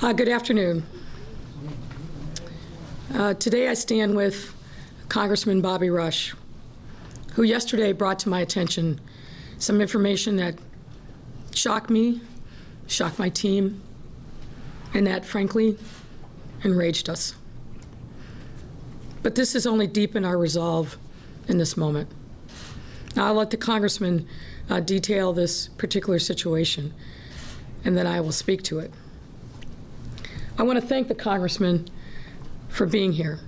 Good afternoon. Today I stand with Congressman Bobby Rush, who yesterday brought to my attention some information that shocked me, shocked my team, and that, frankly, enraged us. But this has only deepened our resolve in this moment. Now, I'll let the Congressman detail this particular situation, and then I will speak to it. I want to thank the Congressman for being here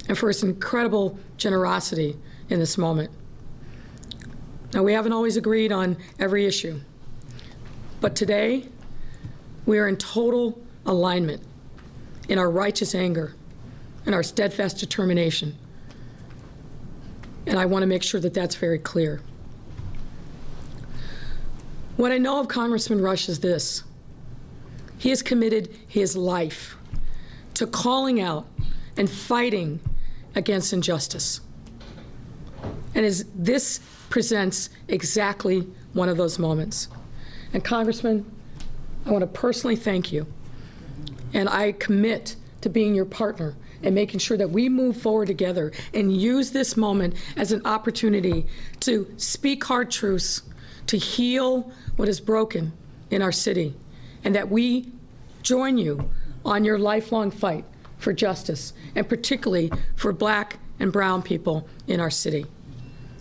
and for his incredible generosity in this moment. Now, we haven't always agreed on every issue, but today we are in total alignment in our righteous anger and our steadfast determination. And I want to make sure that that's very clear. What I know of Congressman Rush is this: he has committed his life to calling out and fighting against injustice. And this presents exactly one of those moments. And Congressman, I want to personally thank you. And I commit to being your partner and making sure that we move forward together and use this moment as an opportunity to speak hard truths, to heal what is broken in our city, and that we join you on your lifelong fight for justice, and particularly for Black and brown people in our city.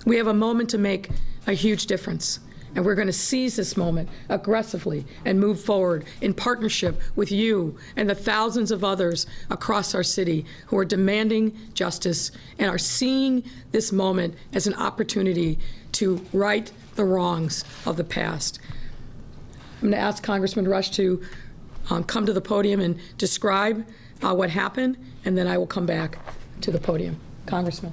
We have a moment to make a huge difference, and we're going to seize this moment aggressively and move forward in partnership with you and the thousands of others across our city who are demanding justice and are seeing this moment as an opportunity to right the wrongs of the past. I'm going to ask Congressman Rush to come to the podium and describe what happened, and then I will come back to the podium. Congressman.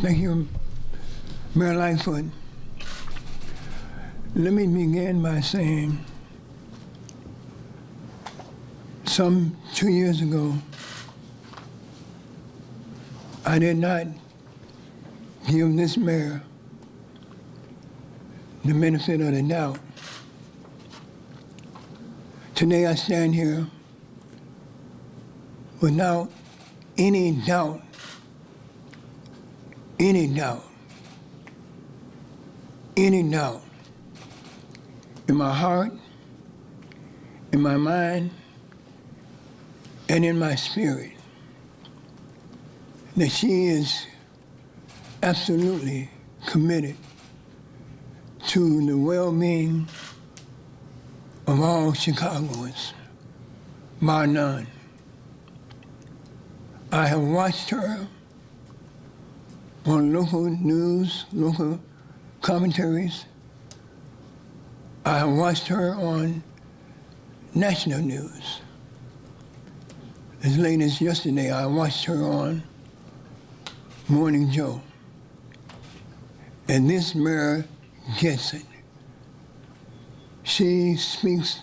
Thank you, Mayor Lightfoot. Let me begin by saying, some 2 years ago, I did not give this mayor the benefit of the doubt. Today I stand here without any doubt in my heart, in my mind, and in my spirit, that she is absolutely committed to the well-being of all Chicagoans, bar none. I have watched her on local news, local commentaries. I have watched her on national news. As late as yesterday, I watched her on Morning Joe. And this mayor gets it. She speaks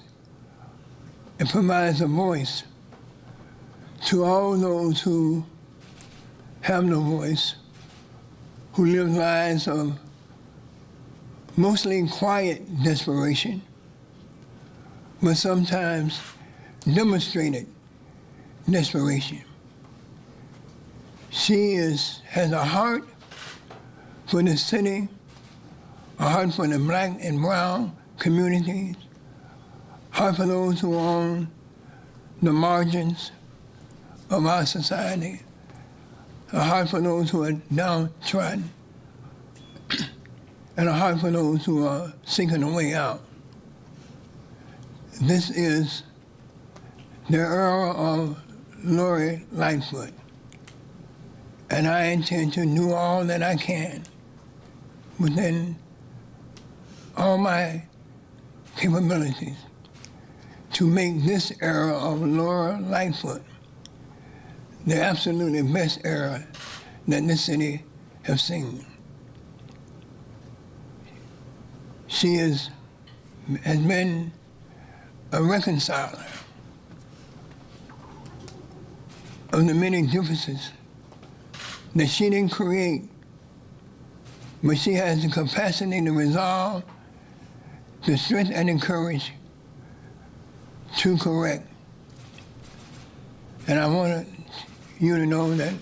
and provides a voice to all those who have no voice, who live lives of mostly quiet desperation, but sometimes demonstrated desperation. She has a heart for the city, a heart for the Black and brown communities, heart for those who are on the margins of our society, a heart for those who are downtrodden, and a heart for those who are seeking a way out. This is the era of Lori Lightfoot, and I intend to do all that I can within all my capabilities to make this era of Laura Lightfoot the absolutely best era that this city has seen. She has been a reconciler of the many differences that she didn't create, but she has the capacity to resolve the strength and the courage to correct. And I want you to know that,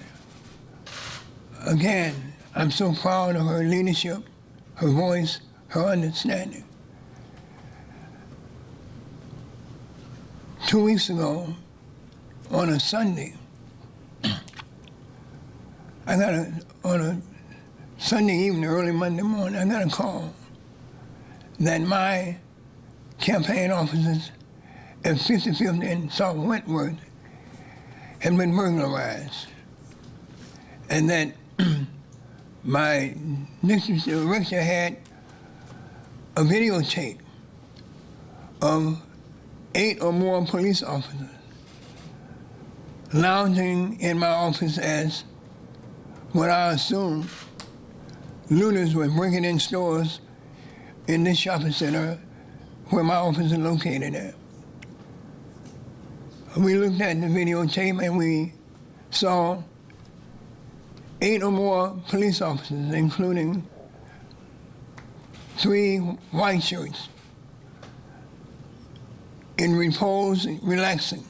again, I'm so proud of her leadership, her voice, her understanding. 2 weeks ago, on a Sunday, on a Sunday evening, early Monday morning, I got a call that my campaign offices at 55th and South Wentworth had been burglarized, and that my district director had a videotape of 8 or more police officers lounging in my office as what I assume looters were breaking in stores in this shopping center where my office is located at. We looked at the videotape and we saw 8 or more police officers, including 3 white shirts, in repose, relaxing,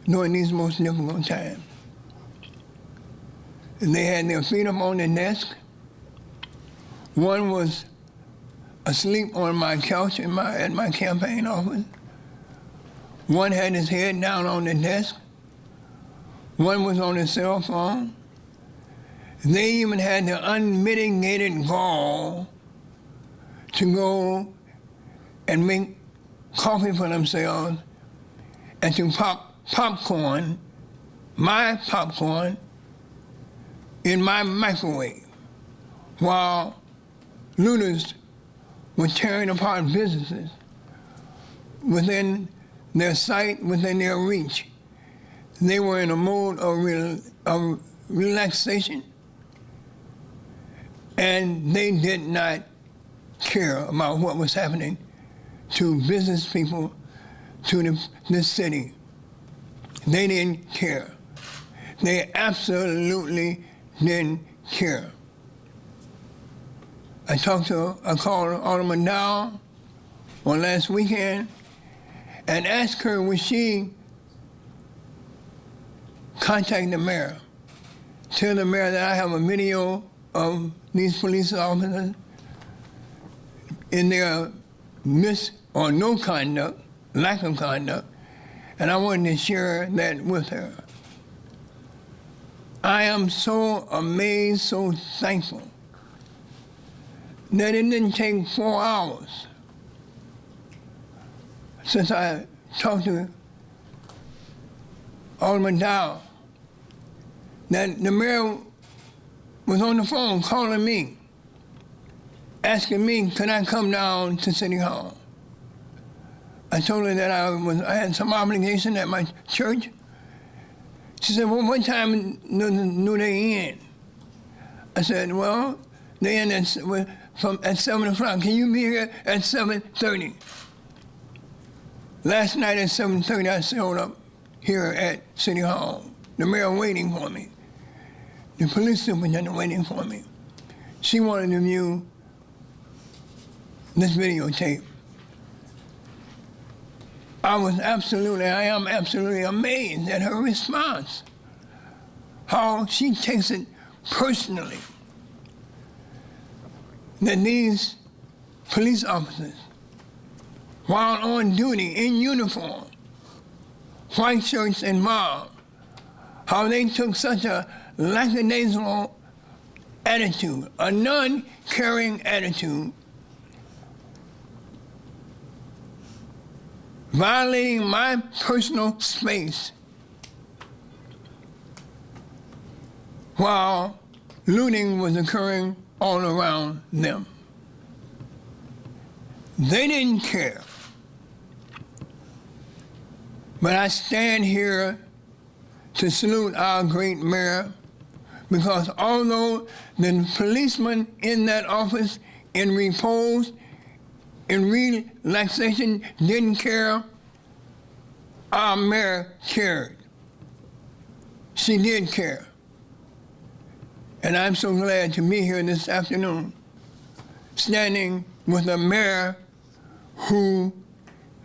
during these most difficult times. And they had their feet up on the desk. One was asleep on my couch at my campaign office. One had his head down on the desk. One was on his cell phone. They even had the unmitigated gall to go and make coffee for themselves and to pop popcorn, my popcorn, in my microwave while looters were tearing apart businesses within their sight, within their reach. They were in a mode of relaxation, and they did not care about what was happening to business people, to this city. They didn't care. They absolutely didn't care. I called Alderman Dow on last weekend and asked her would she contact the mayor, tell the mayor that I have a video of these police officers in their or no conduct, lack of conduct, and I wanted to share that with her. I am so amazed, so thankful that it didn't take 4 hours since I talked to Alderman Dow that the mayor was on the phone calling me, asking me, could I come down to City Hall? I told her that I had some obligation at my church. She said, well, what time do they end? I said, well, they end at 7 o'clock. Can you be here at 7:30? Last night at 7:30, I showed up here at City Hall. The mayor waiting for me. The police superintendent waiting for me. She wanted to view this videotape. I am absolutely amazed at her response, how she takes it personally that these police officers, while on duty in uniform, white shirts and mob, how they took such a lackadaisical attitude, a non-caring attitude, violating my personal space while looting was occurring all around them. They didn't care. But I stand here to salute our great mayor, because although the policemen in that office in repose, in relaxation, didn't care, our mayor cared. She did care. And I'm so glad to be here this afternoon, standing with a mayor who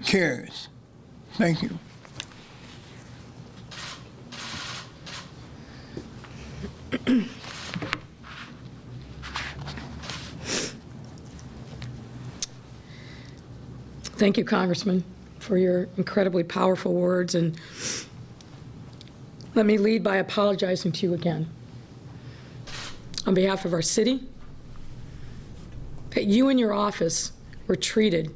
cares? Thank you. Thank you, Congressman, for your incredibly powerful words. And let me lead by apologizing to you again on behalf of our city, that you and your office were treated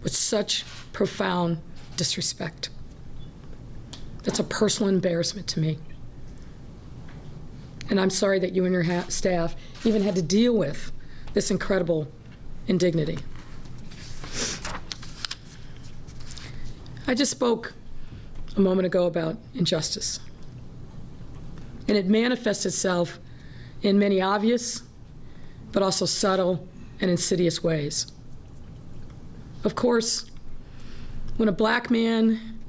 with such profound disrespect. That's a personal embarrassment to me. And I'm sorry that you and your staff even had to deal with this incredible indignity. I just spoke a moment ago about injustice. And it manifests itself in many obvious, but also subtle and insidious ways. Of course, when a black man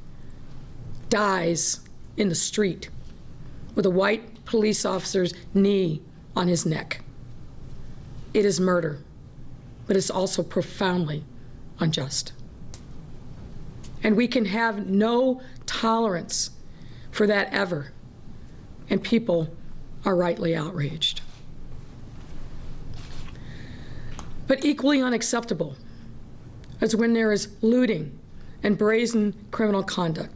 dies in the street with a white police officer's knee on his neck, it is murder, but it's also profoundly unjust. And we can have no tolerance for that ever, and people are rightly outraged. But equally unacceptable is when there is looting and brazen criminal conduct,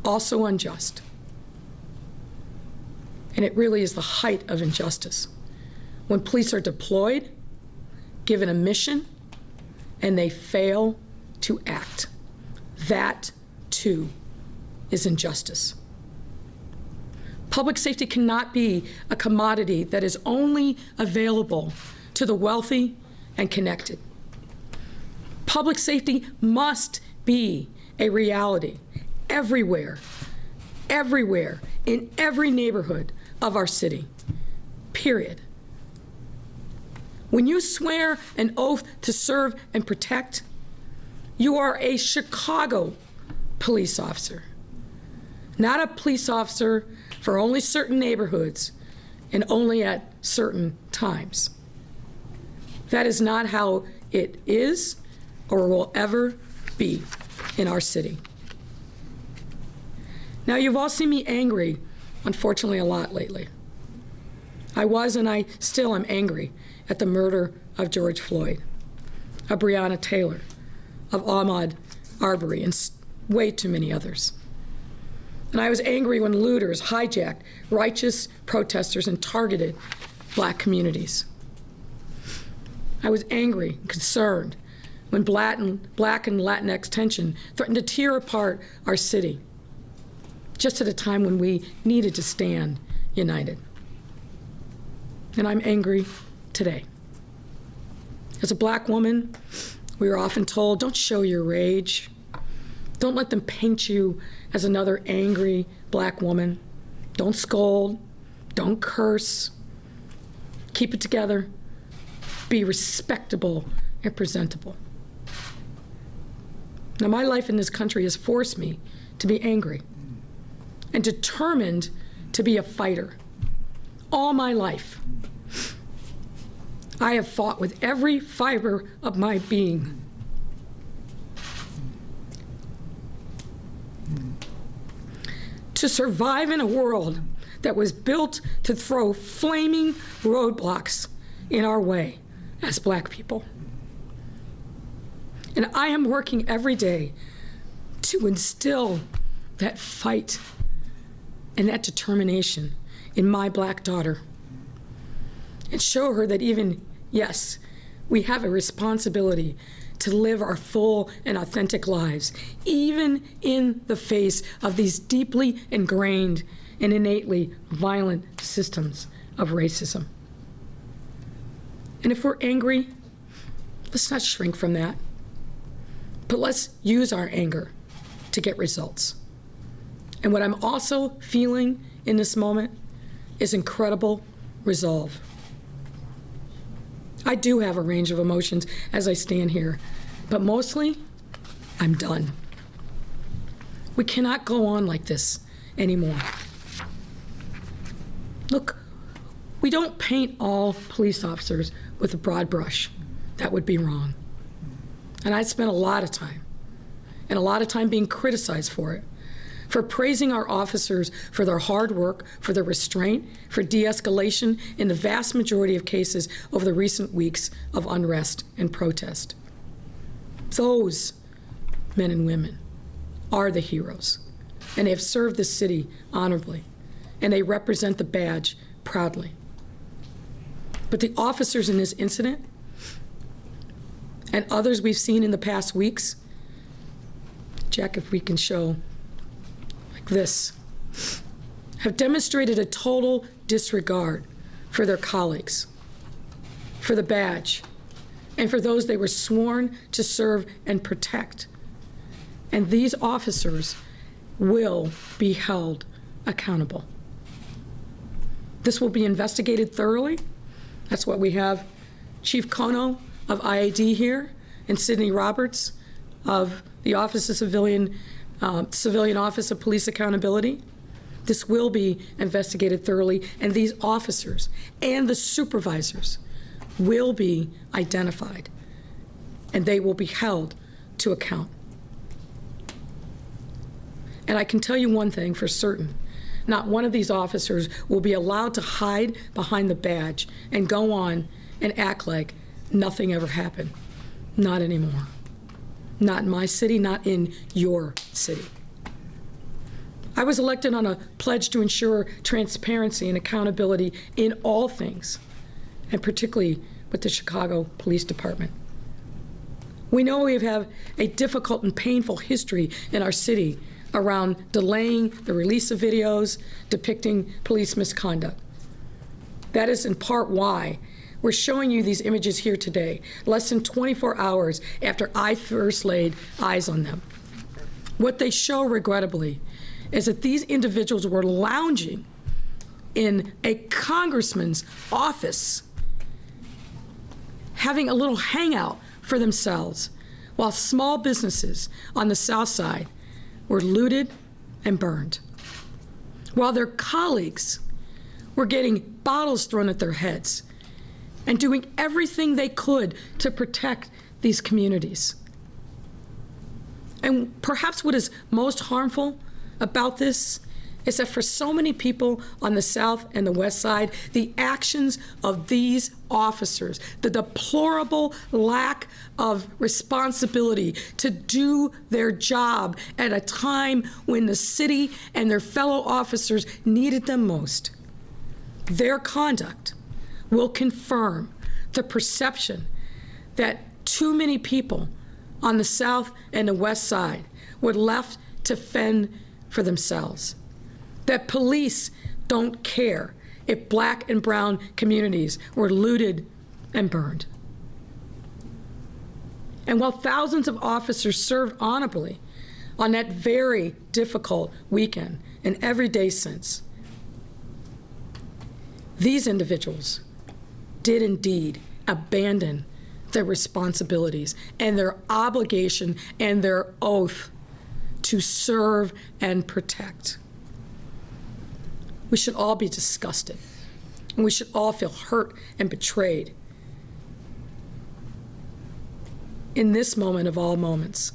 also unjust. And it really is the height of injustice when police are deployed, given a mission, and they fail to act. That, too, is injustice. Public safety cannot be a commodity that is only available to the wealthy and connected. Public safety must be a reality everywhere, in every neighborhood of our city, period. When you swear an oath to serve and protect, you are a Chicago police officer, not a police officer for only certain neighborhoods and only at certain times. That is not how it is or will ever be in our city. Now, you've all seen me angry, unfortunately, a lot lately. I was and I still am angry at the murder of George Floyd, of Breonna Taylor, of Ahmaud Arbery, and way too many others. And I was angry when looters hijacked righteous protesters and targeted black communities. I was angry and concerned when black and Latinx tension threatened to tear apart our city, just at a time when we needed to stand united. And I'm angry today. As a black woman, we are often told, don't show your rage. Don't let them paint you as another angry black woman. Don't scold. Don't curse. Keep it together. Be respectable and presentable. Now, my life in this country has forced me to be angry and determined to be a fighter. All my life, I have fought with every fiber of my being. To survive in a world that was built to throw flaming roadblocks in our way as black people. And I am working every day to instill that fight and that determination in my black daughter and show her that even, yes, we have a responsibility to live our full and authentic lives, even in the face of these deeply ingrained and innately violent systems of racism. And if we're angry, let's not shrink from that, but let's use our anger to get results. And what I'm also feeling in this moment is incredible resolve. I do have a range of emotions as I stand here, but mostly, I'm done. We cannot go on like this anymore. Look, we don't paint all police officers with a broad brush. That would be wrong. And I spent a lot of time, and a lot of time being criticized for it, for praising our officers for their hard work, for their restraint, for de-escalation in the vast majority of cases over the recent weeks of unrest and protest. Those men and women are the heroes, and they have served this city honorably, and they represent the badge proudly. But the officers in this incident, and others we've seen in the past weeks, Jack, if we can show like this, have demonstrated a total disregard for their colleagues, for the badge, and for those they were sworn to serve and protect. And these officers will be held accountable. This will be investigated thoroughly. That's what we have Chief Kono of IAD here, and Sidney Roberts of the Office of Civilian Office of Police Accountability. This will be investigated thoroughly, and these officers and the supervisors will be identified, and they will be held to account. And I can tell you one thing for certain. Not one of these officers will be allowed to hide behind the badge and go on and act like nothing ever happened. Not anymore. Not in my city, not in your city. I was elected on a pledge to ensure transparency and accountability in all things, and particularly with the Chicago Police Department. We know we have a difficult and painful history in our city around delaying the release of videos depicting police misconduct. That is in part why we're showing you these images here today, less than 24 hours after I first laid eyes on them. What they show, regrettably, is that these individuals were lounging in a congressman's office, having a little hangout for themselves, while small businesses on the South Side were looted and burned, while their colleagues were getting bottles thrown at their heads and doing everything they could to protect these communities. And perhaps what is most harmful about this is that for so many people on the South and the West Side, the actions of these officers, the deplorable lack of responsibility to do their job at a time when the city and their fellow officers needed them most, their conduct will confirm the perception that too many people on the South and the West Side were left to fend for themselves. That police don't care if Black and brown communities were looted and burned. And while thousands of officers served honorably on that very difficult weekend and every day since, these individuals did indeed abandon their responsibilities and their obligation and their oath to serve and protect. We should all be disgusted, and we should all feel hurt and betrayed in this moment of all moments.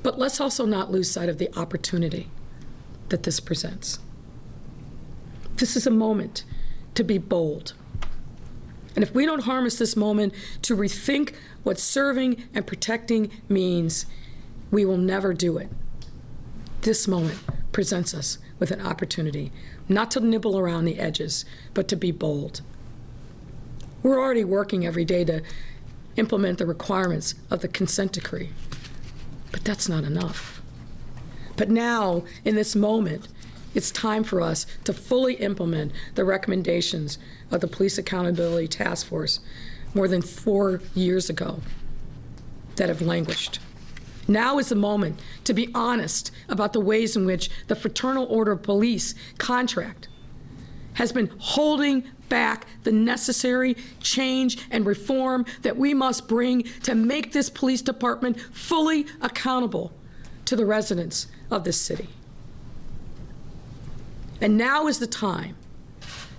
But let's also not lose sight of the opportunity that this presents. This is a moment to be bold. And if we don't harness this moment to rethink what serving and protecting means, we will never do it. This moment presents us with an opportunity not to nibble around the edges, but to be bold. We're already working every day to implement the requirements of the consent decree, but that's not enough. But now, in this moment, it's time for us to fully implement the recommendations of the Police Accountability Task Force more than 4 years ago that have languished. Now is the moment to be honest about the ways in which the Fraternal Order of Police contract has been holding back the necessary change and reform that we must bring to make this police department fully accountable to the residents of this city. And now is the time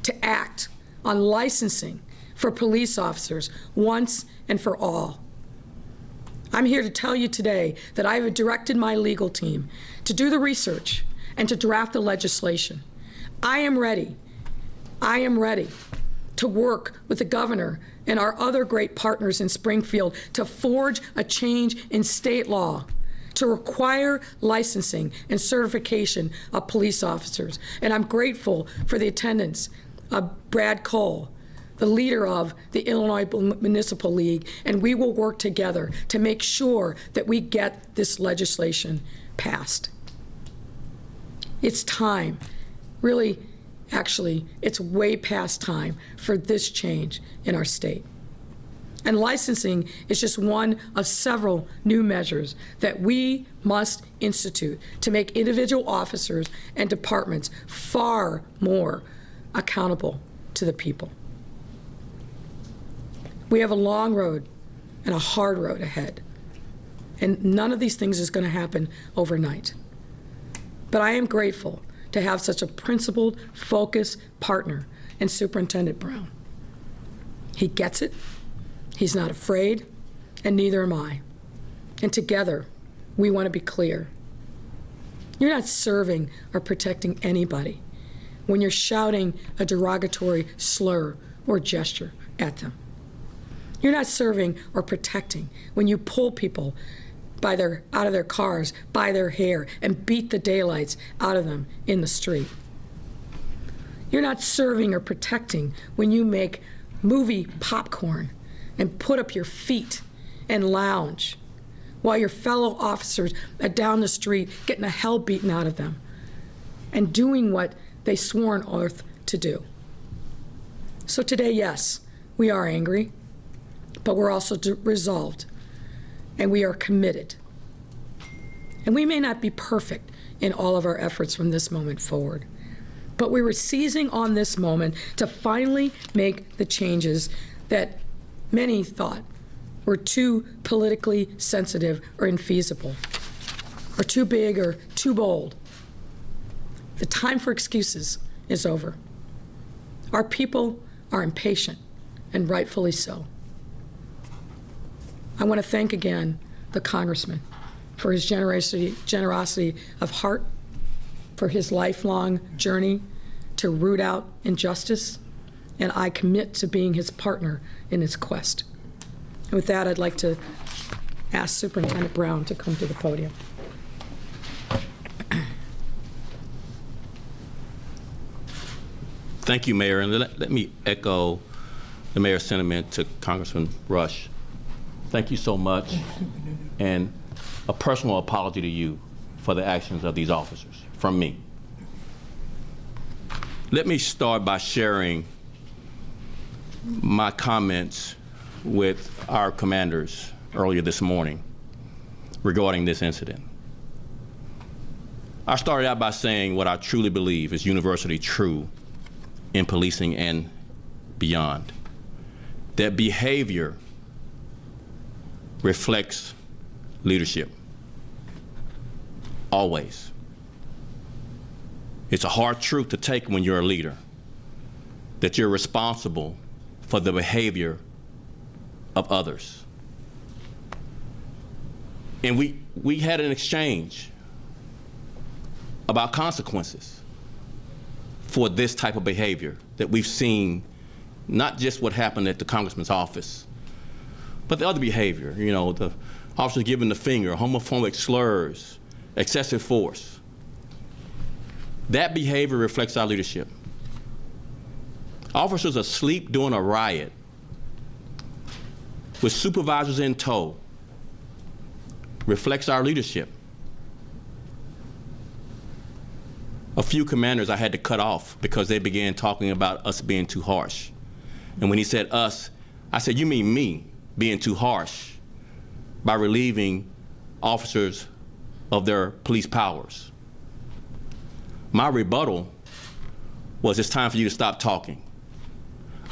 to act on licensing for police officers once and for all. I'm here to tell you today that I have directed my legal team to do the research and to draft the legislation. I am ready to work with the governor and our other great partners in Springfield to forge a change in state law to require licensing and certification of police officers. And I'm grateful for the attendance of Brad Cole, the leader of the Illinois Municipal League, and we will work together to make sure that we get this legislation passed. It's time, really, actually, it's way past time for this change in our state. And licensing is just one of several new measures that we must institute to make individual officers and departments far more accountable to the people. We have a long road and a hard road ahead, and none of these things is going to happen overnight. But I am grateful to have such a principled, focused partner in Superintendent Brown. He gets it. He's not afraid, and neither am I. And together, we want to be clear. You're not serving or protecting anybody when you're shouting a derogatory slur or gesture at them. You're not serving or protecting when you pull people out of their cars by their hair and beat the daylights out of them in the street. You're not serving or protecting when you make movie popcorn and put up your feet and lounge while your fellow officers are down the street getting the hell beaten out of them and doing what they swore an oath to do. So today, yes, we are angry, but we're also resolved, and we are committed. And we may not be perfect in all of our efforts from this moment forward, but we were seizing on this moment to finally make the changes that many thought were too politically sensitive or infeasible, or too big or too bold. The time for excuses is over. Our people are impatient, and rightfully so. I want to thank again the Congressman for his generosity of heart, for his lifelong journey to root out injustice, and I commit to being his partner in his quest. And with that, I'd like to ask Superintendent Brown to come to the podium. Thank you, Mayor, and let me echo the Mayor's sentiment to Congressman Rush. Thank you so much, and a personal apology to you for the actions of these officers, from me. Let me start by sharing my comments with our commanders earlier this morning regarding this incident. I started out by saying what I truly believe is universally true in policing and beyond, that behavior reflects leadership, always. It's a hard truth to take when you're a leader, that you're responsible for the behavior of others. And we had an exchange about consequences for this type of behavior that we've seen, not just what happened at the Congressman's office, but the other behavior, you know, the officers giving the finger, homophobic slurs, excessive force. That behavior reflects our leadership. Officers asleep during a riot with supervisors in tow reflects our leadership. A few commanders I had to cut off because they began talking about us being too harsh. And when he said us, I said, you mean me being too harsh by relieving officers of their police powers. My rebuttal was, it's time for you to stop talking.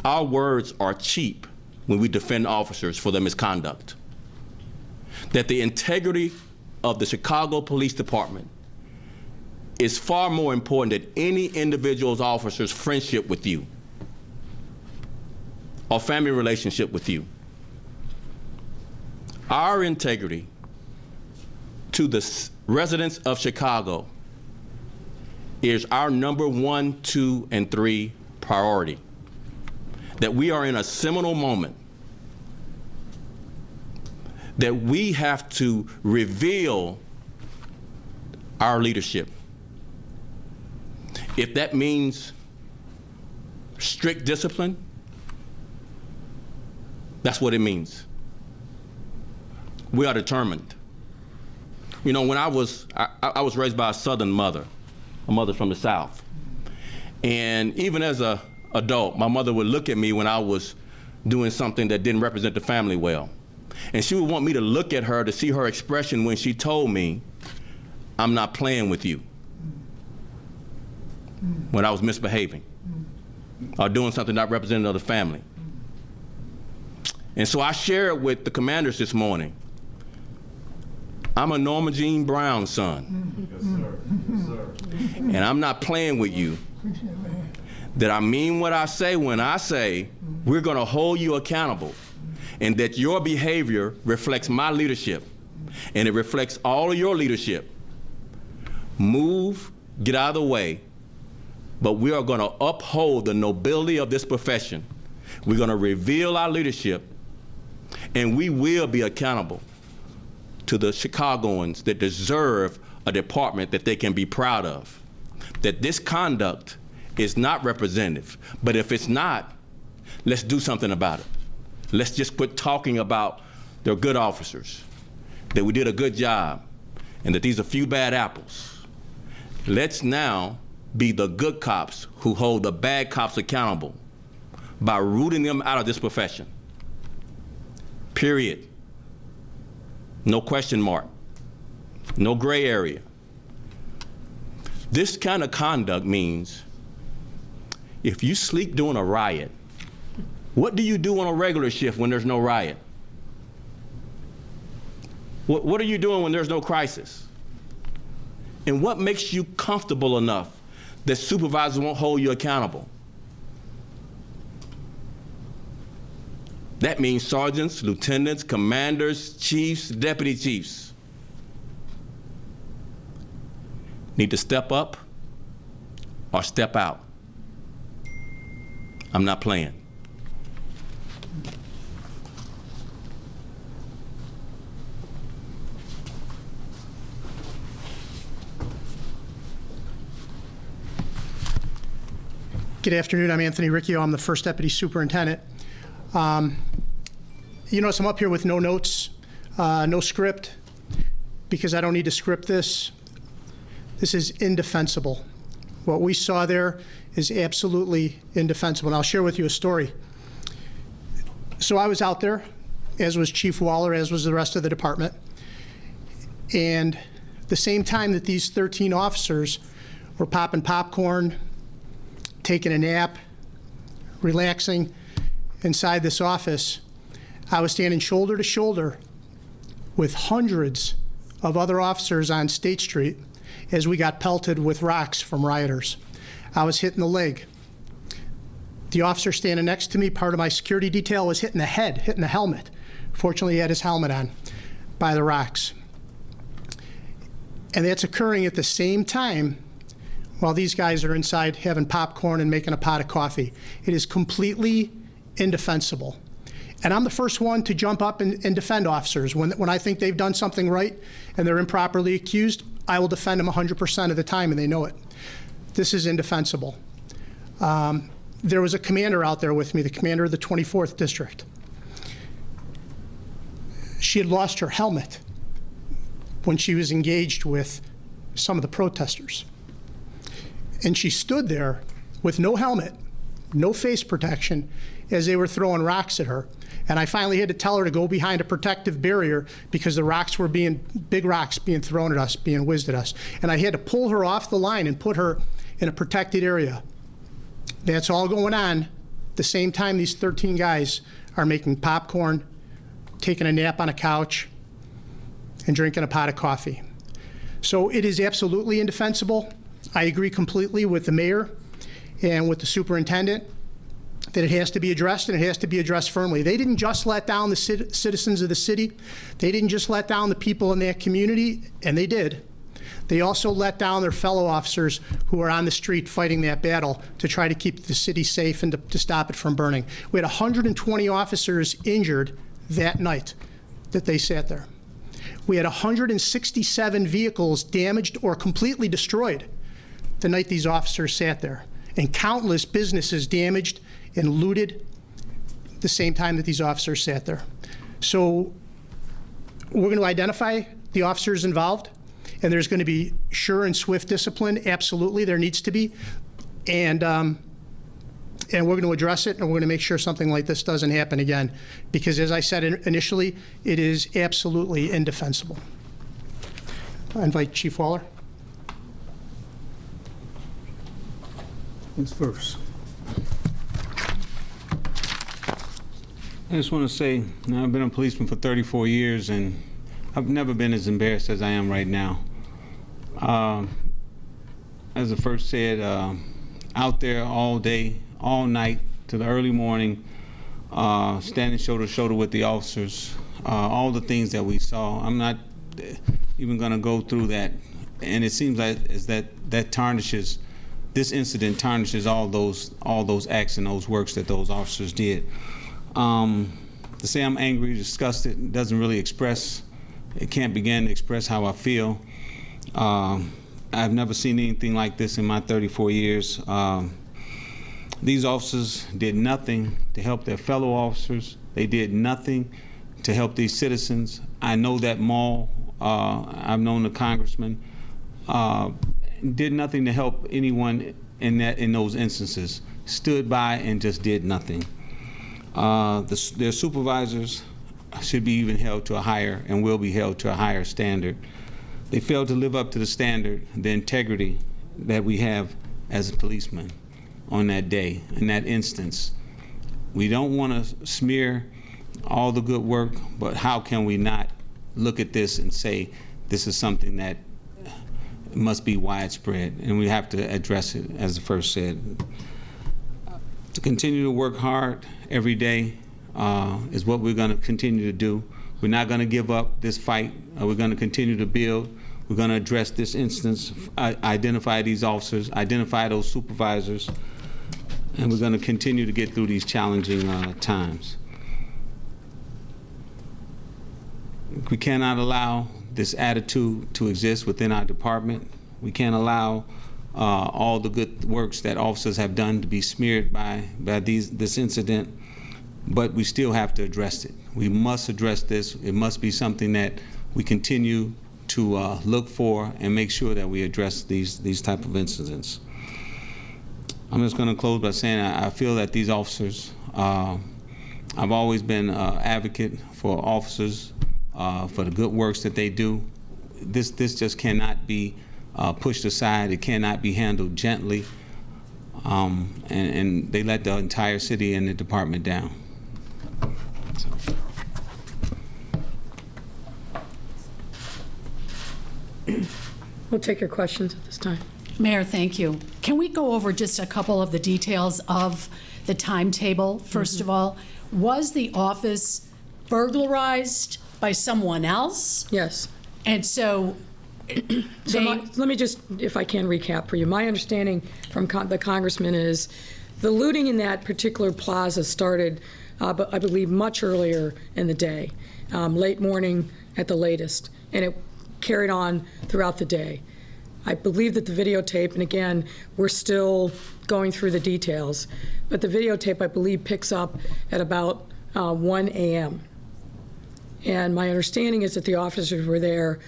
Our words are cheap when we defend officers for their misconduct. That the integrity of the Chicago Police Department is far more important than any individual's officer's friendship with you. or family relationship with you. Our integrity to the residents of Chicago is our number 1, 2, and 3 priority. That we are in a seminal moment, that we have to reveal our leadership. If that means strict discipline, that's what it means. We are determined. You know, when I was raised by a Southern mother, a mother from the South. And even as an adult, my mother would look at me when I was doing something that didn't represent the family well. And she would want me to look at her to see her expression when she told me, I'm not playing with you, when I was misbehaving or doing something not representative of the family. And so I shared with the commanders this morning, I'm a Norma Jean Brown son. Yes, sir. Yes, sir. And I'm not playing with you. That I mean what I say when I say we're going to hold you accountable, and that your behavior reflects my leadership, and it reflects all of your leadership. Move, get out of the way, but we are going to uphold the nobility of this profession. We're going to reveal our leadership, and we will be accountable to the Chicagoans that deserve a department that they can be proud of. That this conduct is not representative, but if it's not, let's do something about it. Let's just quit talking about they're good officers, that we did a good job, and that these are few bad apples. Let's now be the good cops who hold the bad cops accountable by rooting them out of this profession. Period. No question mark. No gray area. This kind of conduct means if you sleep during a riot, what do you do on a regular shift when there's no riot? What are you doing when there's no crisis? And what makes you comfortable enough that supervisors won't hold you accountable? That means sergeants, lieutenants, commanders, chiefs, deputy chiefs need to step up or step out. I'm not playing. Good afternoon. I'm Anthony Riccio. I'm the first deputy superintendent. You notice I'm up here with no notes, no script, because I don't need to script this. This is indefensible. What we saw there is absolutely indefensible. And I'll share with you a story. So I was out there, as was Chief Waller, as was the rest of the department. And the same time that these 13 officers were popping popcorn, taking a nap, relaxing inside this office, I was standing shoulder to shoulder with hundreds of other officers on State Street as we got pelted with rocks from rioters. I was hit in the leg. The officer standing next to me, part of my security detail, was hit in the head, hit in the helmet. Fortunately, he had his helmet on by the rocks. And that's occurring at the same time while these guys are inside having popcorn and making a pot of coffee. It is completely indefensible. And I'm the first one to jump up and defend officers. When I think they've done something right and they're improperly accused, I will defend them 100% of the time, and they know it. This is indefensible. There was a commander out there with me, the commander of the 24th District. She had lost her helmet when she was engaged with some of the protesters. And she stood there with no helmet, no face protection, as they were throwing rocks at her. And I finally had to tell her to go behind a protective barrier because the rocks were big rocks being thrown at us, being whizzed at us. And I had to pull her off the line and put her in a protected area. That's all going on the same time these 13 guys are making popcorn, taking a nap on a couch, and drinking a pot of coffee. So it is absolutely indefensible. I agree completely with the mayor and with the superintendent that it has to be addressed, and it has to be addressed firmly. They didn't just let down the citizens of the city. They didn't just let down the people in that community, and they did. They also let down their fellow officers who are on the street fighting that battle to try to keep the city safe and to stop it from burning. We had 120 officers injured that night that they sat there. We had 167 vehicles damaged or completely destroyed the night these officers sat there, and countless businesses damaged and looted the same time that these officers sat there. So we're going to identify the officers involved, and there's going to be sure and swift discipline. Absolutely, there needs to be. And we're going to address it, and we're going to make sure something like this doesn't happen again. Because as I said initially, it is absolutely indefensible. I invite Chief Waller. Who's first? I just want to say, I've been a policeman for 34 years, and I've never been as embarrassed as I am right now. As the first said, out there all day, all night, to the early morning, standing shoulder to shoulder with the officers, all the things that we saw. I'm not even going to go through that, and it seems like that tarnishes. This incident tarnishes all those acts and those works that those officers did. To say I'm angry, disgusted, doesn't really express. It can't begin to express how I feel. I've never seen anything like this in my 34 years. These officers did nothing to help their fellow officers. They did nothing to help these citizens. I know that mall. I've known the congressman. Did nothing to help anyone in those instances. Stood by and just did nothing. Their supervisors should be even held to a higher and will be held to a higher standard. They failed to live up to the standard, the integrity that we have as a policeman on that day, in that instance. We don't want to smear all the good work, but how can we not look at this and say this is something that must be widespread, and we have to address it, as the first said. To continue to work hard every day is what we're going to continue to do. We're not going to give up this fight. We're going to continue to build. We're going to address this instance, identify these officers, identify those supervisors, and we're going to continue to get through these challenging times. We cannot allow this attitude to exist within our department. We can't allow all the good works that officers have done to be smeared by this incident, but we still have to address it. We must address this. It must be something that we continue to look for and make sure that we address these type of incidents. I'm just going to close by saying I feel that these officers, I've always been an advocate for officers, for the good works that they do. This just cannot be pushed aside. It cannot be handled gently, and they let the entire city and the department down. So. We'll take your questions at this time. Mayor, thank you. Can we go over just a couple of the details of the timetable? First of all, was the office burglarized by someone else? Yes. And so Let me just, if I can, recap for you. My understanding from the congressman is the looting in that particular plaza started, I believe, much earlier in the day, late morning at the latest, and it carried on throughout the day. I believe that the videotape, and again, we're still going through the details, but the videotape, I believe, picks up at about 1 a.m. And my understanding is that the officers were there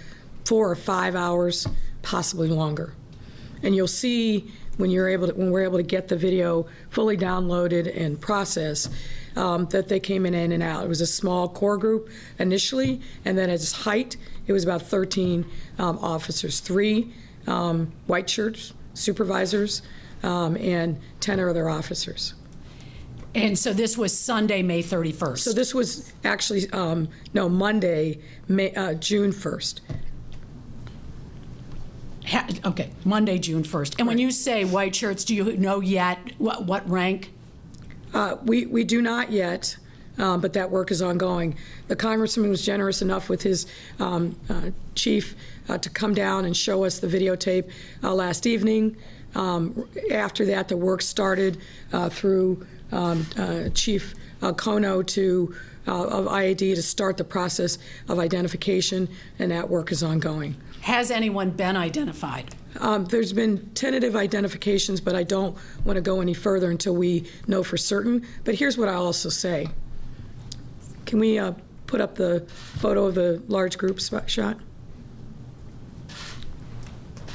4 or 5 hours, possibly longer. And you'll see when we're able to get the video fully downloaded and processed, that they came in and out. It was a small core group initially, and then at its height, it was about 13 officers, 3 white shirts, supervisors, and 10 other officers. And so this was Sunday, May 31st? So this was actually, Monday, June 1st. Okay, Monday, June 1st. And when you say white shirts, do you know yet what rank? We do not yet, but that work is ongoing. The congressman was generous enough with his chief to come down and show us the videotape last evening. After that, the work started through Chief Kono of IAD to start the process of identification, and that work is ongoing. Has anyone been identified? There's been tentative identifications, but I don't want to go any further until we know for certain. But here's what I'll also say. Can we put up the photo of the large group shot?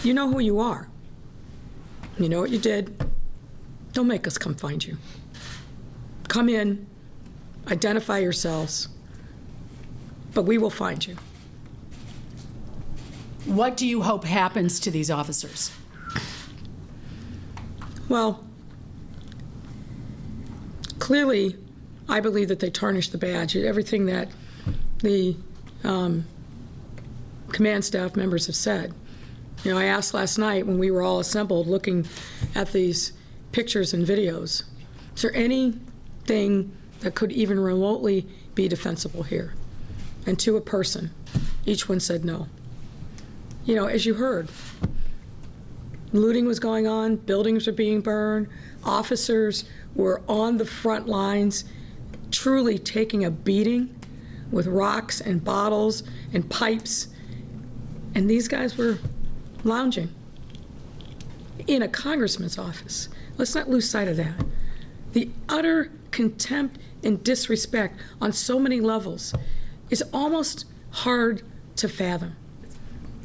You know who you are. You know what you did. Don't make us come find you. Come in, identify yourselves, but we will find you. What do you hope happens to these officers? Well, clearly, I believe that they tarnished the badge. Everything that the command staff members have said. You know, I asked last night when we were all assembled looking at these pictures and videos, is there anything that could even remotely be defensible here? And to a person, each one said no. You know, as you heard, looting was going on, buildings were being burned, officers were on the front lines, truly taking a beating with rocks and bottles and pipes, and these guys were lounging in a congressman's office. Let's not lose sight of that. The utter contempt and disrespect on so many levels is almost hard to fathom.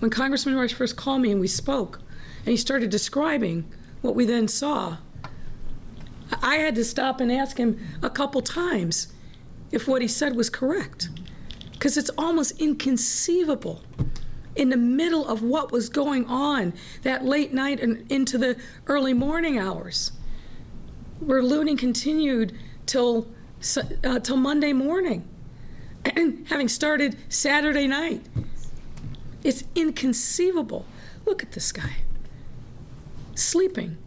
When Congressman Rush first called me and we spoke, and he started describing what we then saw, I had to stop and ask him a couple times if what he said was correct, because it's almost inconceivable in the middle of what was going on that late night and into the early morning hours, where looting continued till Monday morning, and having started Saturday night. It's inconceivable. Look at this guy, sleeping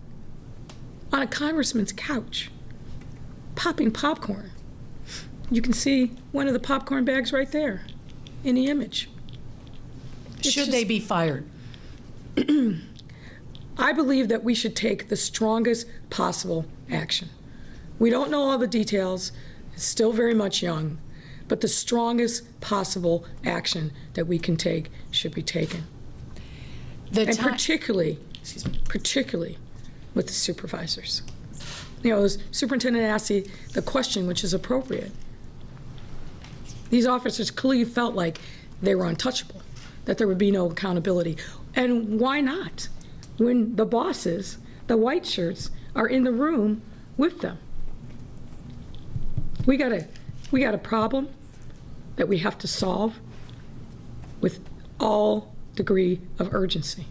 on a congressman's couch, popping popcorn. You can see one of the popcorn bags right there in the image. Should they be fired? I believe that we should take the strongest possible action. We don't know all the details. It's still very much young, but the strongest possible action that we can take should be taken. And particularly with the supervisors. You know, the superintendent asked the question, which is appropriate. These officers clearly felt like they were untouchable, that there would be no accountability. And why not? When the bosses, the white shirts, are in the room with them. We got a problem that we have to solve with all degree of urgency.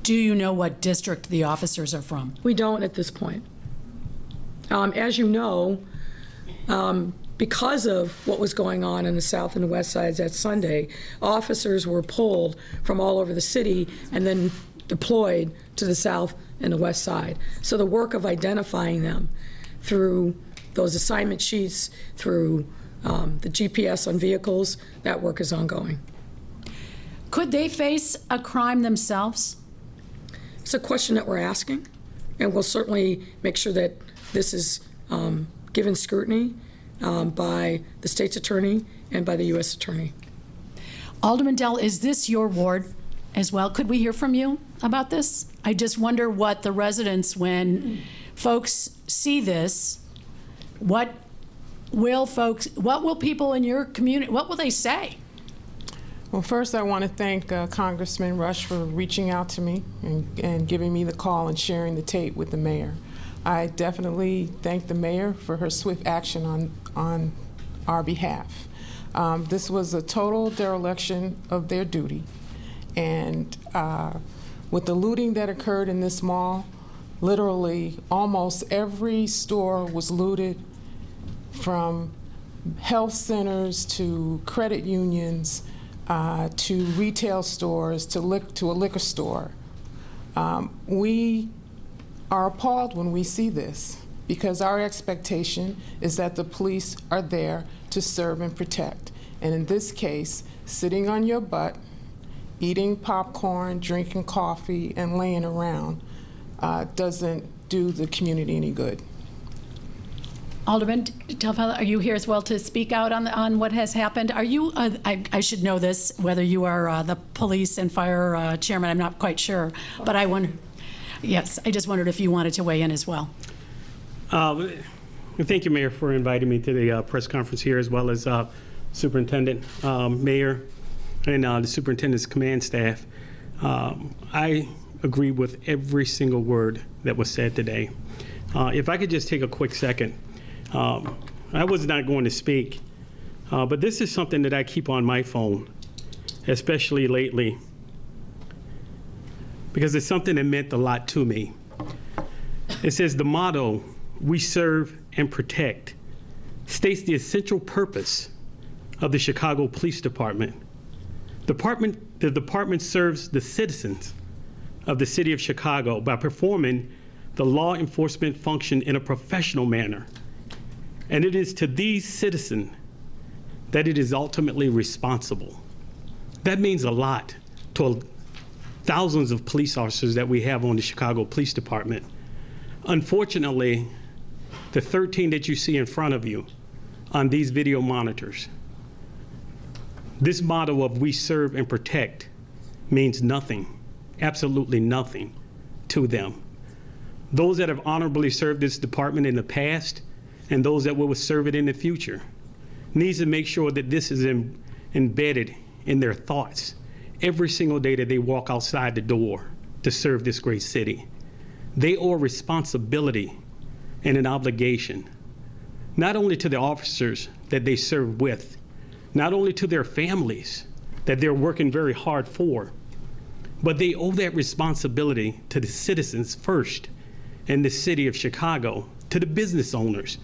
Do you know what district the officers are from? We don't at this point. As you know, because of what was going on in the south and the west sides that Sunday, officers were pulled from all over the city and then deployed to the south and the west side. So the work of identifying them through those assignment sheets, through the GPS on vehicles, that work is ongoing. Could they face a crime themselves? It's a question that we're asking, and we'll certainly make sure that this is given scrutiny by the state's attorney and by the U.S. attorney. Alderman Dell, is this your ward as well? Could we hear from you about this? I just wonder what the residents, when folks see this, what will people in your community, what will they say? Well, first I want to thank Congressman Rush for reaching out to me and giving me the call and sharing the tape with the mayor. I definitely thank the mayor for her swift action on our behalf. This was a total dereliction of their duty, and with the looting that occurred in this mall, literally almost every store was looted, from health centers to credit unions to retail stores to a liquor store. We are appalled when we see this, because our expectation is that the police are there to serve and protect. And in this case, sitting on your butt, eating popcorn, drinking coffee, and laying around doesn't do the community any good. Alderman Telfella, are you here as well to speak out on what has happened? Are you, I should know this, whether you are the police and fire chairman, I'm not quite sure, but I wonder, yes, I just wondered if you wanted to weigh in as well. Thank you, Mayor, for inviting me to the press conference here, as well as Superintendent, Mayor, and the Superintendent's command staff. I agree with every single word that was said today. If I could just take a quick second. I was not going to speak, but this is something that I keep on my phone, especially lately, because it's something that meant a lot to me. It says the motto, "We serve and protect," states the essential purpose of the Chicago Police Department. The department serves the citizens of the city of Chicago by performing the law enforcement function in a professional manner. And it is to these citizens that it is ultimately responsible. That means a lot to thousands of police officers that we have on the Chicago Police Department. Unfortunately, the 13 that you see in front of you on these video monitors, this motto of "We serve and protect" means nothing, absolutely nothing to them. Those that have honorably served this department in the past and those that will serve it in the future needs to make sure that this is embedded in their thoughts every single day that they walk outside the door to serve this great city. They owe a responsibility and an obligation, not only to the officers that they serve with, not only to their families that they're working very hard for, but they owe that responsibility to the citizens first in the city of Chicago, to the business owners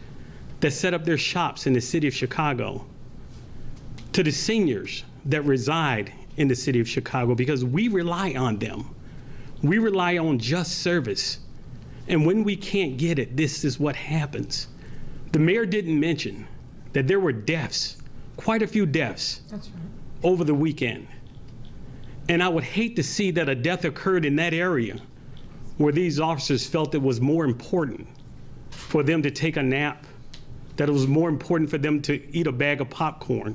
that set up their shops in the city of Chicago, to the seniors that reside in the city of Chicago, because we rely on them. We rely on just service. And when we can't get it, this is what happens. The mayor didn't mention that there were deaths, quite a few deaths, over the weekend. And I would hate to see that a death occurred in that area where these officers felt it was more important for them to take a nap, that it was more important for them to eat a bag of popcorn,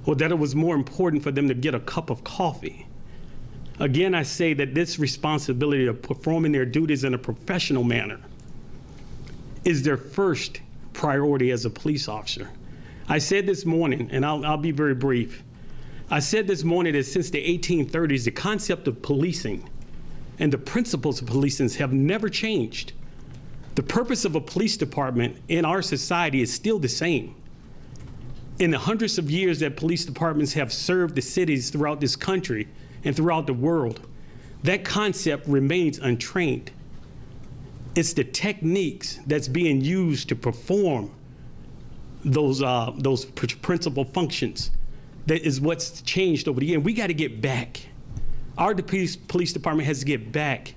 or that it was more important for them to get a cup of coffee. Again, I say that this responsibility of performing their duties in a professional manner is their first priority as a police officer. I said this morning, and I'll be very brief, I said this morning that since the 1830s, the concept of policing and the principles of policing have never changed. The purpose of a police department in our society is still the same. In the hundreds of years that police departments have served the cities throughout this country and throughout the world, that concept remains untrained. It's the techniques that's being used to perform those principal functions that is what's changed over the years. And we got to get back. Our police department has to get back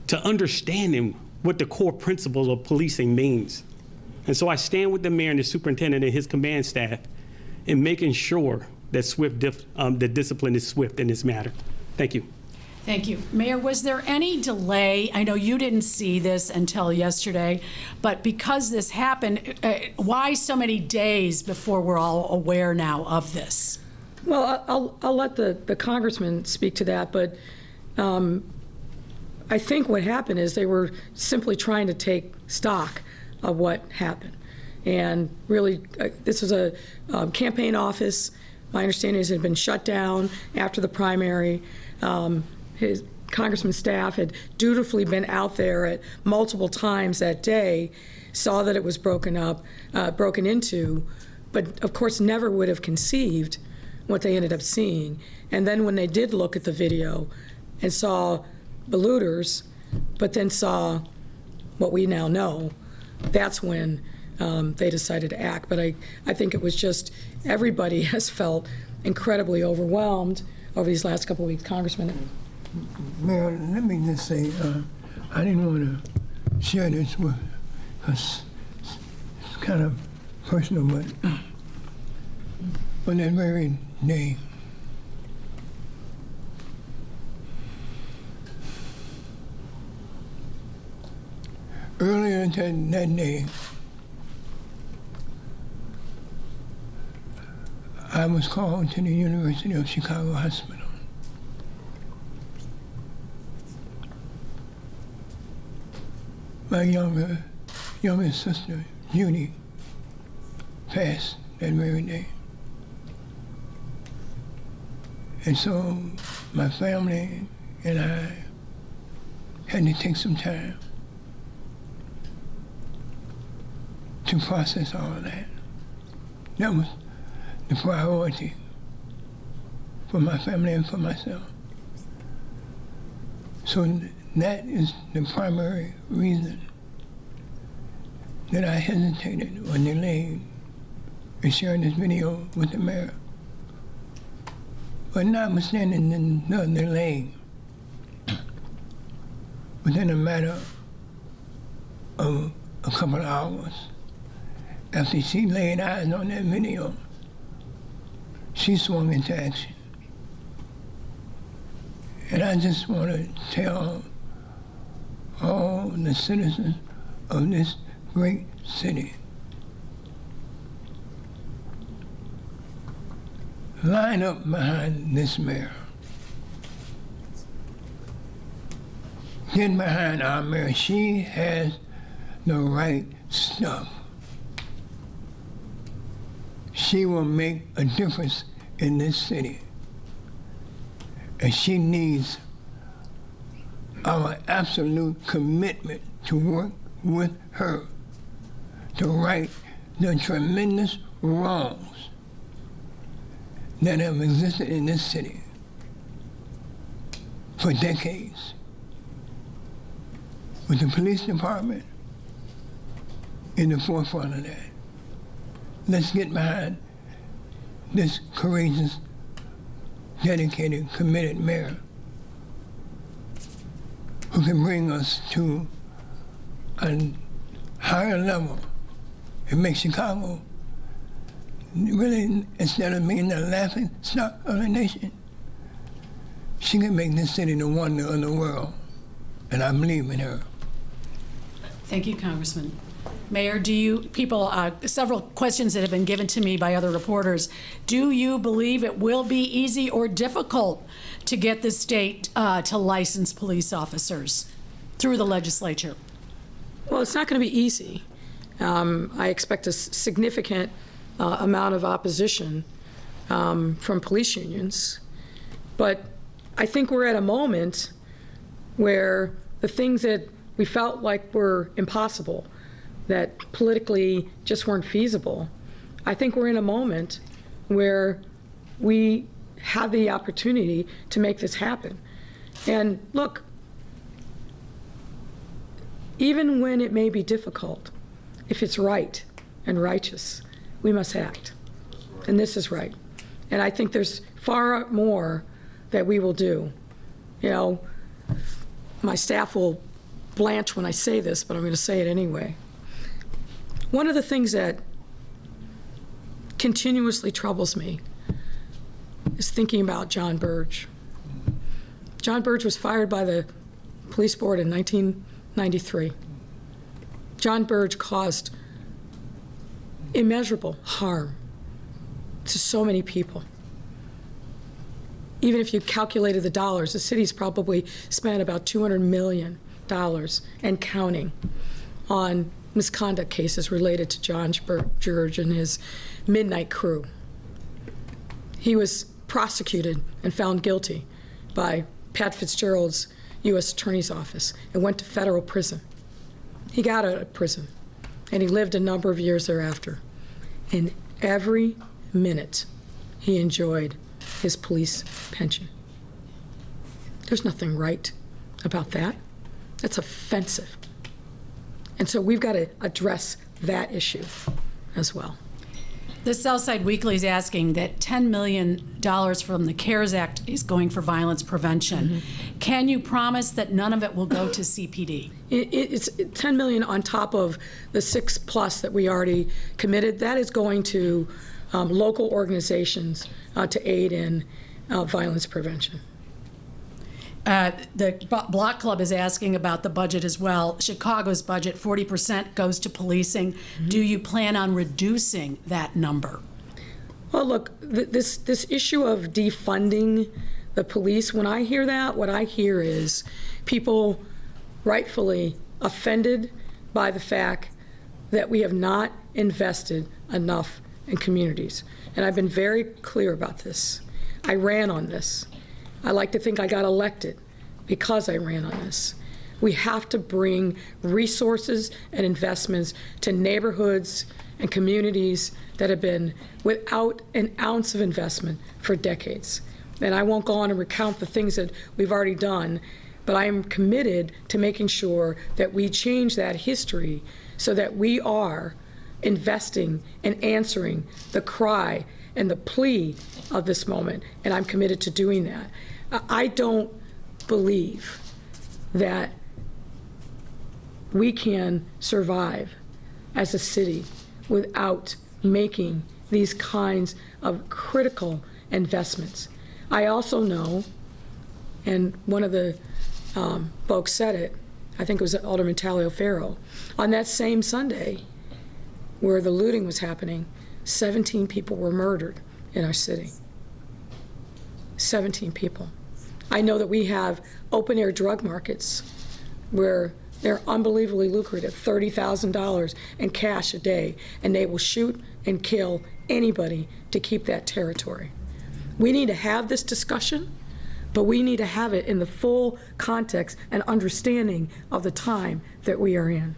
to understanding what the core principles of policing means. And so I stand with the mayor and the superintendent and his command staff in making sure that the discipline is swift in this matter. Thank you. Thank you. Mayor, was there any delay? I know you didn't see this until yesterday, but because this happened, why so many days before we're all aware now of this? Well, I'll let the congressman speak to that, but I think what happened is they were simply trying to take stock of what happened. And really, this was a campaign office. My understanding is it had been shut down after the primary. His congressman's staff had dutifully been out there at multiple times that day, saw that it was broken into, but of course never would have conceived what they ended up seeing. And then when they did look at the video and saw the looters, but then saw what we now know, that's when they decided to act. But I think it was just everybody has felt incredibly overwhelmed over these last couple of weeks. Congressman. Mayor, let me just say, I didn't want to share this with, because it's kind of personal, but on that very day, earlier that day, I was called to the University of Chicago Hospital. My younger sister, Judy, passed that very day. And so my family and I had to take some time to process all of that. That was the priority for my family and for myself. So that is the primary reason that I hesitated or delayed in sharing this video with the mayor. But notwithstanding the delay, within a matter of a couple of hours, after she laid eyes on that video, she swung into action. And I just want to tell all the citizens of this great city, line up behind this mayor. Get behind our mayor. She has the right stuff. She will make a difference in this city. And she needs our absolute commitment to work with her to right the tremendous wrongs that have existed in this city for decades. With the police department in the forefront of that. Let's get behind this courageous, dedicated, committed mayor who can bring us to a higher level and make Chicago really, instead of being the laughing stock of the nation, she can make this city the wonder of the world. And I believe in her. Thank you, Congressman. Mayor, several questions that have been given to me by other reporters. Do you believe it will be easy or difficult to get the state to license police officers through the legislature? Well, it's not going to be easy. I expect a significant amount of opposition from police unions. But I think we're at a moment where the things that we felt like were impossible, that politically just weren't feasible, I think we're in a moment where we have the opportunity to make this happen. And look, even when it may be difficult, if it's right and righteous, we must act. And this is right. And I think there's far more that we will do. You know, my staff will blanch when I say this, but I'm going to say it anyway. One of the things that continuously troubles me is thinking about John Burge. John Burge was fired by the police board in 1993. John Burge caused immeasurable harm to so many people. Even if you calculated the dollars, the city's probably spent about $200 million and counting on misconduct cases related to John Burge and his midnight crew. He was prosecuted and found guilty by Pat Fitzgerald's U.S. Attorney's Office and went to federal prison. He got out of prison, and he lived a number of years thereafter. And every minute he enjoyed his police pension. There's nothing right about that. That's offensive. And so we've got to address that issue as well. The Southside Weekly is asking that $10 million from the CARES Act is going for violence prevention. Can you promise that none of it will go to CPD? It's $10 million on top of the 6+ that we already committed. That is going to local organizations to aid in violence prevention. The Block Club is asking about the budget as well. Chicago's budget, 40% goes to policing. Do you plan on reducing that number? Well, look, this issue of defunding the police, when I hear that, what I hear is people rightfully offended by the fact that we have not invested enough in communities. And I've been very clear about this. I ran on this. I like to think I got elected because I ran on this. We have to bring resources and investments to neighborhoods and communities that have been without an ounce of investment for decades. And I won't go on and recount the things that we've already done, but I am committed to making sure that we change that history so that we are investing and answering the cry and the plea of this moment, and I'm committed to doing that. I don't believe that we can survive as a city without making these kinds of critical investments. I also know, and one of the folks said it, I think it was Alderman Taliaferro, on that same Sunday where the looting was happening, 17 people were murdered in our city. 17 people. I know that we have open-air drug markets where they're unbelievably lucrative, $30,000 in cash a day, and they will shoot and kill anybody to keep that territory. We need to have this discussion, but we need to have it in the full context and understanding of the time that we are in.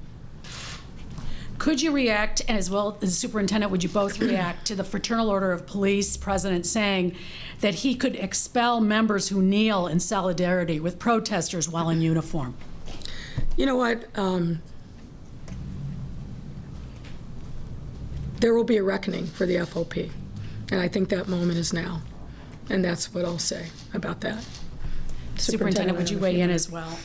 Could you react, and as well as the superintendent, would you both react to the Fraternal Order of Police president saying that he could expel members who kneel in solidarity with protesters while in uniform? You know what? There will be a reckoning for the FOP, and I think that moment is now. And that's what I'll say about that. Superintendent, would you weigh in as well?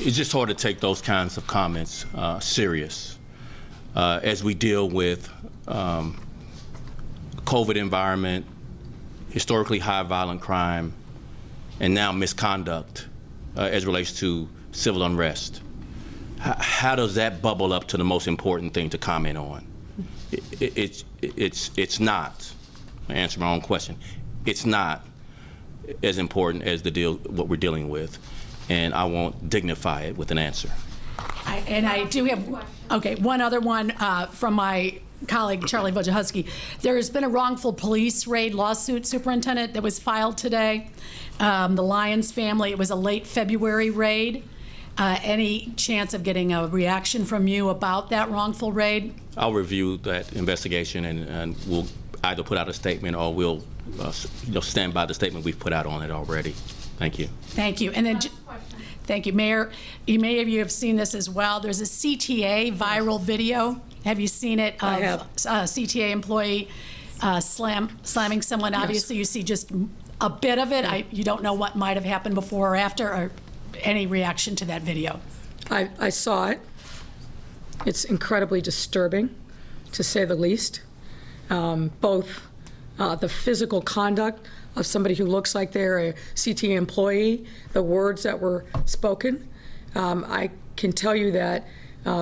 It's just hard to take those kinds of comments serious as we deal with COVID environment, historically high violent crime, and now misconduct as it relates to civil unrest. How does that bubble up to the most important thing to comment on? It's not. I answer my own question. It's not as important as what we're dealing with, and I won't dignify it with an answer. I do have, okay, one other one from my colleague Charlie Wojciechowski. There has been a wrongful police raid lawsuit, Superintendent, that was filed today. The Lyons family, it was a late February raid. Any chance of getting a reaction from you about that wrongful raid? I'll review that investigation and we'll either put out a statement or we'll stand by the statement we've put out on it already. Thank you. Thank you. And then, thank you, Mayor. Many of you have seen this as well. There's a CTA viral video. Have you seen it? Of I have. A CTA employee slamming someone. Yes. Obviously, you see just a bit of it. You don't know what might have happened before or after, or any reaction to that video. I saw it. It's incredibly disturbing, to say the least. Both the physical conduct of somebody who looks like they're a CTA employee, the words that were spoken. I can tell you that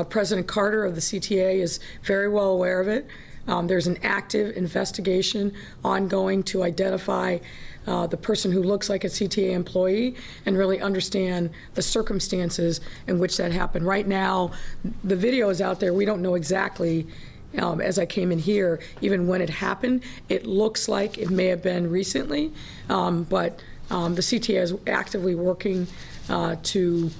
President Carter of the CTA is very well aware of it. There's an active investigation ongoing to identify the person who looks like a CTA employee and really understand the circumstances in which that happened. Right now, the video is out there. We don't know exactly, as I came in here, even when it happened. It looks like it may have been recently, but the CTA is actively working to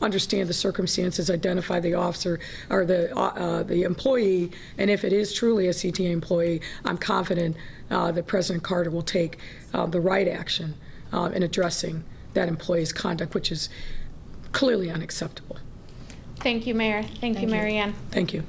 understand the circumstances, identify the officer or the employee, and if it is truly a CTA employee, I'm confident that President Carter will take the right action in addressing that employee's conduct, which is clearly unacceptable. Thank you, Mayor. Thank you, Mary Ann. Thank you.